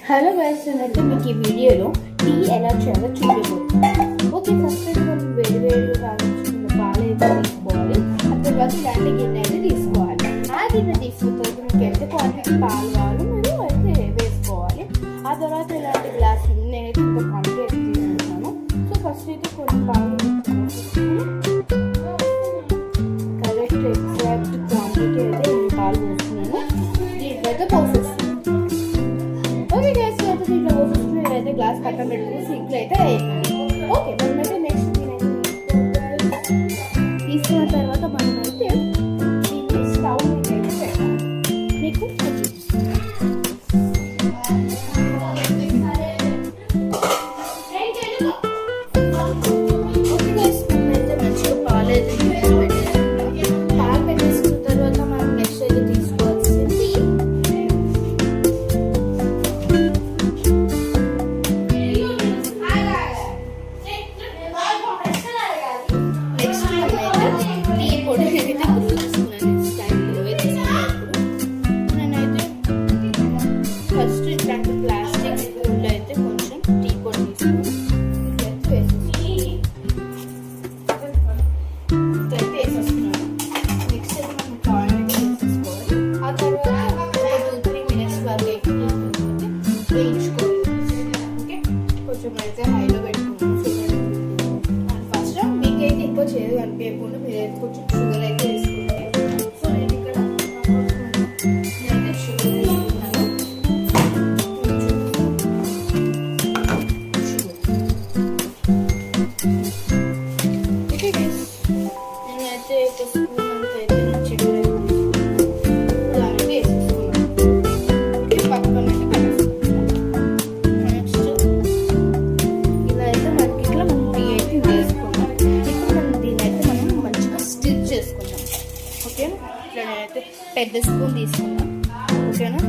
Hello guys, నేనైతే మీకు ఈ వీడియోలో టీ ఎలా చేయాలో చూపించబోతున్నాను. ఓకే, ఫస్ట్ అయితే మనం వేడివేడిగా కాగించుకున్న పాలు అయితే తీసుకోవాలి. ఆ తర్వాత ఇలాంటి గిన్నె అయితే తీసుకోవాలి. ఆ గిన్నె తీసుకున్న తర్వాత మీకు ఎంత క్వాంటిటీ పాలు కావాలో మీరు అయితే వేసుకోవాలి. ఆ తర్వాత ఇలాంటి గ్లాస్ నేనైతే ఇంత క్వాంటిటీ అయితే తీసుకుంటాను. సో ఫస్ట్ అయితే కొన్ని పాలు కరెక్ట్ ఎగ్జాక్ట్ క్వాంటిటీ అయితే ఈ పాలు పోస్తున్నాను. దీంట్లో అయితే పోసేస్తాను. ఓకే గైస్, దీంట్లో పోసేసుకుని నేనైతే గ్లాస్ పక్కన పెట్టుకుని సింక్లో అయితే వేయాలి. ఓకే, మనమైతే నెక్స్ట్ తీసుకున్న తర్వాత మనమైతే దీన్ని స్టవ్ మీద అయితే పెట్టాలి. మీకు ఓకే గైస్, మనమైతే మంచిగా పాలు అయితే పాలు పెట్టేసుకున్న తర్వాత మనం నెక్స్ట్ అయితే తీసుకోవాల్సింది టీ పొడి. నేనైతే గుర్తు తీసుకున్నాను స్టాండ్లో వేసుకున్నప్పుడు. నేనైతే ఫస్ట్ ఇట్లాంటి ప్లాస్టిక్ స్పూన్లో అయితే కొంచెం టీ పొడి తీసుకుని ఇట్లయితే వేసేస్తున్నాను. నెక్స్ట్ అయితే మనం పాలు వేసేసుకోవాలి. ఆ తర్వాత ఒక 2-3 minutes వరకు అయితే వేయించుకోవాలి. ఓకే, కొంచెం అయితే హైలో పెట్టుకున్నాను. ఫస్ట్ మీకైతే ఎక్కువ చేదు కనిపించకుండా మీరైతే కొంచెం షుగర్ అయితే వేసుకుంటే. సో నేను ఇక్కడ నేనైతే షుగర్ వేసుకున్నాను. ఓకే గైస్, నేనైతే ఒక స్పూన్ అంత అయితే చక్కెర దానికి వేసేసుకున్నాను. ఓకే, పక్కన అయితే పెట్టేసుకున్నాను. నెక్స్ట్ ఇలా అయితే మనకి ఇట్లా టీ అయితే వేసుకున్నాం. ఇప్పుడు మనం దీన్ని అయితే మనం మంచిగా స్టిర్ చేసుకుందాం. ఓకేనా, ఇట్లా నేనైతే పెద్ద స్పూన్ తీసుకున్నాం. ఓకేనా.